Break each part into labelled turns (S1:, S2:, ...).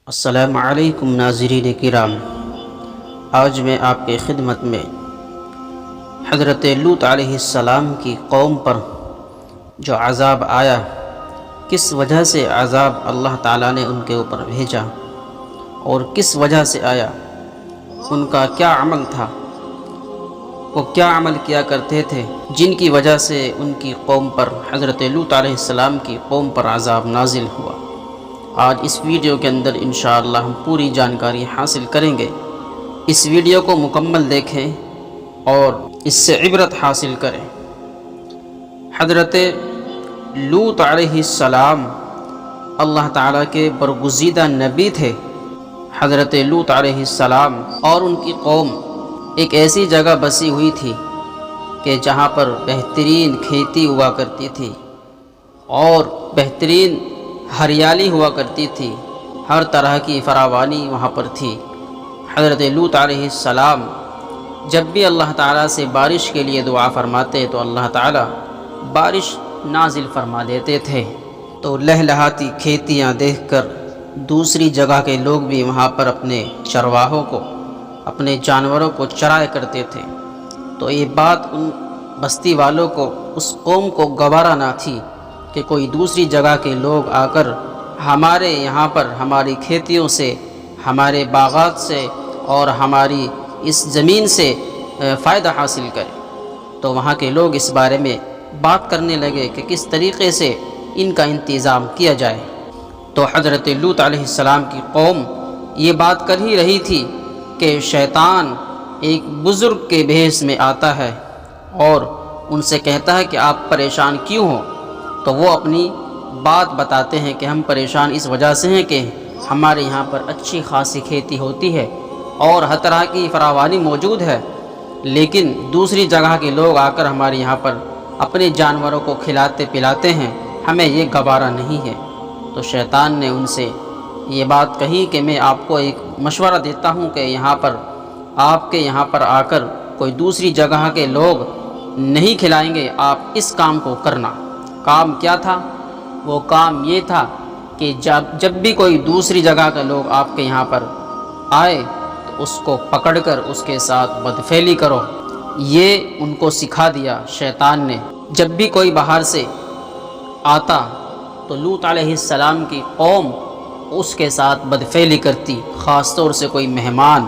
S1: السلام علیکم ناظرین کرام، آج میں آپ کی خدمت میں حضرت لوط علیہ السلام کی قوم پر جو عذاب آیا، کس وجہ سے عذاب اللہ تعالیٰ نے ان کے اوپر بھیجا اور کس وجہ سے آیا، ان کا کیا عمل تھا، وہ کیا عمل کیا کرتے تھے جن کی وجہ سے ان کی قوم پر، حضرت لوط علیہ السلام کی قوم پر عذاب نازل ہوا۔ آج اس ویڈیو کے اندر انشاءاللہ ہم پوری جانکاری حاصل کریں گے۔ اس ویڈیو کو مکمل دیکھیں اور اس سے عبرت حاصل کریں۔ حضرت لوط علیہ السلام اللہ تعالیٰ کے برگزیدہ نبی تھے۔ حضرت لوط علیہ السلام اور ان کی قوم ایک ایسی جگہ بسی ہوئی تھی کہ جہاں پر بہترین کھیتی ہوا کرتی تھی اور بہترین ہریالی ہوا کرتی تھی، ہر طرح کی فراوانی وہاں پر تھی۔ حضرت لوط علیہ السلام جب بھی اللہ تعالیٰ سے بارش کے لیے دعا فرماتے تو اللہ تعالیٰ بارش نازل فرما دیتے تھے، تو لہلہاتی کھیتیاں دیکھ کر دوسری جگہ کے لوگ بھی وہاں پر اپنے چرواہوں کو، اپنے جانوروں کو چرایا کرتے تھے۔ تو یہ بات ان بستی والوں کو، اس قوم کو گوارا نہ تھی کہ کوئی دوسری جگہ کے لوگ آ کر ہمارے یہاں پر ہماری کھیتیوں سے، ہمارے باغات سے اور ہماری اس زمین سے فائدہ حاصل کریں۔ تو وہاں کے لوگ اس بارے میں بات کرنے لگے کہ کس طریقے سے ان کا انتظام کیا جائے۔ تو حضرت لوط علیہ السلام کی قوم یہ بات کر ہی رہی تھی کہ شیطان ایک بزرگ کے بھیس میں آتا ہے اور ان سے کہتا ہے کہ آپ پریشان کیوں ہو؟ تو وہ اپنی بات بتاتے ہیں کہ ہم پریشان اس وجہ سے ہیں کہ ہمارے یہاں پر اچھی خاصی کھیتی ہوتی ہے اور ہر طرح کی فراوانی موجود ہے، لیکن دوسری جگہ کے لوگ آ کر ہمارے یہاں پر اپنے جانوروں کو کھلاتے پلاتے ہیں، ہمیں یہ گوارا نہیں ہے۔ تو شیطان نے ان سے یہ بات کہی کہ میں آپ کو ایک مشورہ دیتا ہوں کہ یہاں پر آپ کے یہاں پر آ کر کوئی دوسری جگہ کے لوگ نہیں کھلائیں گے، آپ اس کام کو کرنا۔ کام کیا تھا؟ وہ کام یہ تھا کہ جب بھی کوئی دوسری جگہ کے لوگ آپ کے یہاں پر آئے تو اس کو پکڑ کر اس کے ساتھ بدفعلی کرو۔ یہ ان کو سکھا دیا شیطان نے۔ جب بھی کوئی باہر سے آتا تو لوط علیہ السلام کی قوم اس کے ساتھ بدفعلی کرتی، خاص طور سے کوئی مہمان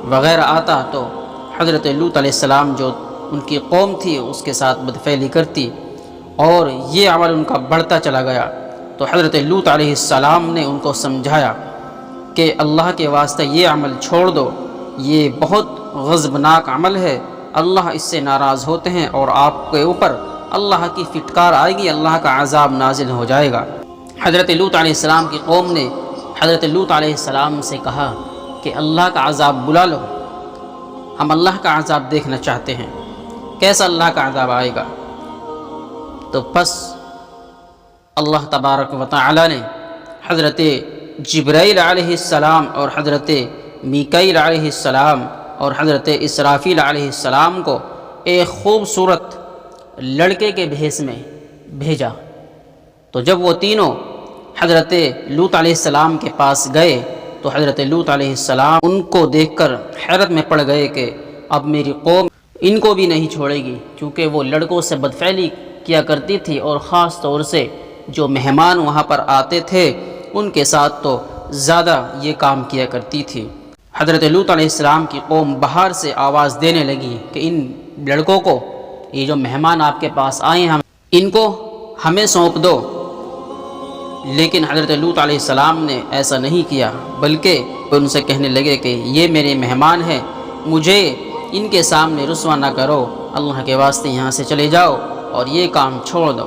S1: وغیرہ آتا تو حضرت لوط علیہ السلام جو ان کی قوم تھی اس کے ساتھ بدفعلی کرتی، اور یہ عمل ان کا بڑھتا چلا گیا۔ تو حضرت لوط علیہ السلام نے ان کو سمجھایا کہ اللہ کے واسطے یہ عمل چھوڑ دو، یہ بہت غضبناک عمل ہے، اللہ اس سے ناراض ہوتے ہیں اور آپ کے اوپر اللہ کی فٹکار آئے گی، اللہ کا عذاب نازل ہو جائے گا۔ حضرت لوط علیہ السلام کی قوم نے حضرت لوط علیہ السلام سے کہا کہ اللہ کا عذاب بلا لو، ہم اللہ کا عذاب دیکھنا چاہتے ہیں، کیسا اللہ کا عذاب آئے گا۔ تو پس اللہ تبارک و تعالی نے حضرت جبرائیل علیہ السلام اور حضرت میکائیل علیہ السلام اور حضرت اسرافیل علیہ السلام کو ایک خوبصورت لڑکے کے بھیس میں بھیجا۔ تو جب وہ تینوں حضرت لوط علیہ السلام کے پاس گئے تو حضرت لوط علیہ السلام ان کو دیکھ کر حیرت میں پڑ گئے کہ اب میری قوم ان کو بھی نہیں چھوڑے گی، کیونکہ وہ لڑکوں سے بدفعلی کیا کرتی تھی اور خاص طور سے جو مہمان وہاں پر آتے تھے ان کے ساتھ تو زیادہ یہ کام کیا کرتی تھی۔ حضرت لوط علیہ السلام کی قوم باہر سے آواز دینے لگی کہ ان لڑکوں کو، یہ جو مہمان آپ کے پاس آئے ہیں، ان کو ہمیں سونپ دو۔ لیکن حضرت لوط علیہ السلام نے ایسا نہیں کیا، بلکہ ان سے کہنے لگے کہ یہ میرے مہمان ہیں، مجھے ان کے سامنے رسوا نہ کرو، اللہ کے واسطے یہاں سے چلے جاؤ اور یہ کام چھوڑ دو۔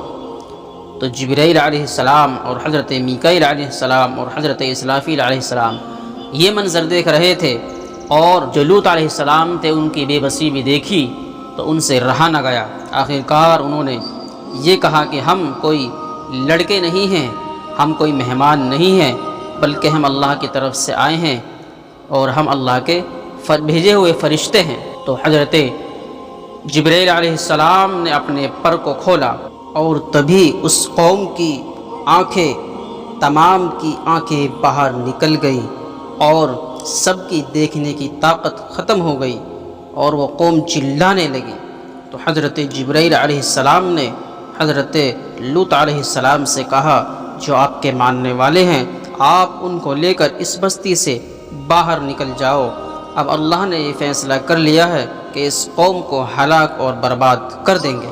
S1: تو جبرائیل علیہ السلام اور حضرت میکائیل علیہ السلام اور حضرت اسرافیل علیہ السلام یہ منظر دیکھ رہے تھے، اور جو لوط علیہ السلام تھے ان کی بے بسی بھی دیکھی تو ان سے رہا نہ گیا۔ آخرکار انہوں نے یہ کہا کہ ہم کوئی لڑکے نہیں ہیں، ہم کوئی مہمان نہیں ہیں، بلکہ ہم اللہ کی طرف سے آئے ہیں اور ہم اللہ کے بھیجے ہوئے فرشتے ہیں۔ تو حضرت جبرائیل علیہ السلام نے اپنے پر کو کھولا اور تبھی اس قوم کی آنکھیں تمام کی آنکھیں باہر نکل گئی اور سب کی دیکھنے کی طاقت ختم ہو گئی اور وہ قوم چلانے لگی۔ تو حضرت جبرائیل علیہ السلام نے حضرت لوط علیہ السلام سے کہا، جو آپ کے ماننے والے ہیں آپ ان کو لے کر اس بستی سے باہر نکل جاؤ، اب اللہ نے یہ فیصلہ کر لیا ہے کہ اس قوم کو ہلاک اور برباد کر دیں گے۔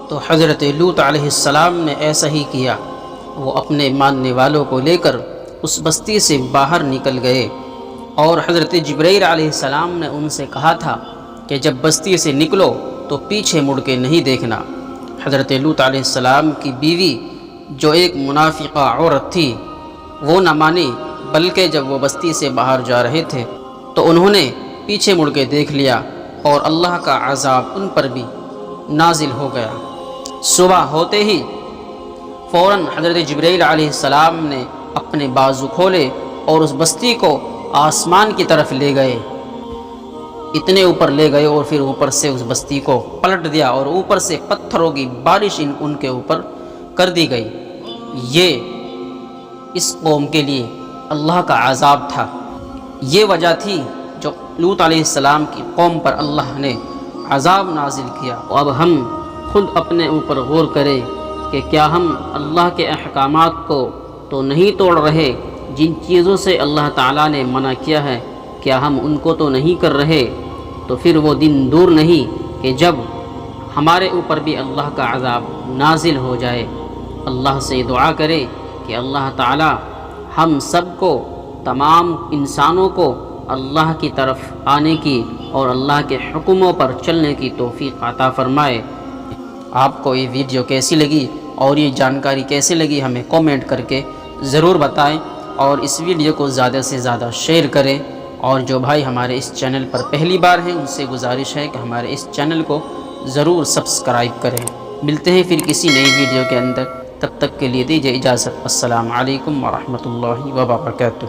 S1: تو حضرت لوط علیہ السلام نے ایسا ہی کیا، وہ اپنے ماننے والوں کو لے کر اس بستی سے باہر نکل گئے، اور حضرت جبرائیل علیہ السلام نے ان سے کہا تھا کہ جب بستی سے نکلو تو پیچھے مڑ کے نہیں دیکھنا۔ حضرت لوط علیہ السلام کی بیوی جو ایک منافقہ عورت تھی وہ نہ مانی، بلکہ جب وہ بستی سے باہر جا رہے تھے تو انہوں نے پیچھے مڑ کے دیکھ لیا اور اللہ کا عذاب ان پر بھی نازل ہو گیا۔ صبح ہوتے ہی فوراً حضرت جبرائیل علیہ السلام نے اپنے بازو کھولے اور اس بستی کو آسمان کی طرف لے گئے، اتنے اوپر لے گئے اور پھر اوپر سے اس بستی کو پلٹ دیا اور اوپر سے پتھروں کی بارش ان کے اوپر کر دی گئی۔ یہ اس قوم کے لیے اللہ کا عذاب تھا، یہ وجہ تھی جو لوط علیہ السلام کی قوم پر اللہ نے عذاب نازل کیا۔ اب ہم خود اپنے اوپر غور کریں کہ کیا ہم اللہ کے احکامات کو تو نہیں توڑ رہے، جن چیزوں سے اللہ تعالیٰ نے منع کیا ہے کیا ہم ان کو تو نہیں کر رہے؟ تو پھر وہ دن دور نہیں کہ جب ہمارے اوپر بھی اللہ کا عذاب نازل ہو جائے۔ اللہ سے دعا کرے کہ اللہ تعالیٰ ہم سب کو، تمام انسانوں کو اللہ کی طرف آنے کی اور اللہ کے حکموں پر چلنے کی توفیق عطا فرمائے۔ آپ کو یہ ویڈیو کیسی لگی اور یہ جانکاری کیسی لگی ہمیں کومنٹ کر کے ضرور بتائیں، اور اس ویڈیو کو زیادہ سے زیادہ شیئر کریں، اور جو بھائی ہمارے اس چینل پر پہلی بار ہیں ان سے گزارش ہے کہ ہمارے اس چینل کو ضرور سبسکرائب کریں۔ ملتے ہیں پھر کسی نئی ویڈیو کے اندر، تب تک کے لیے دیجیے اجازت۔ السلام علیکم ورحمۃ اللہ وبرکاتہ۔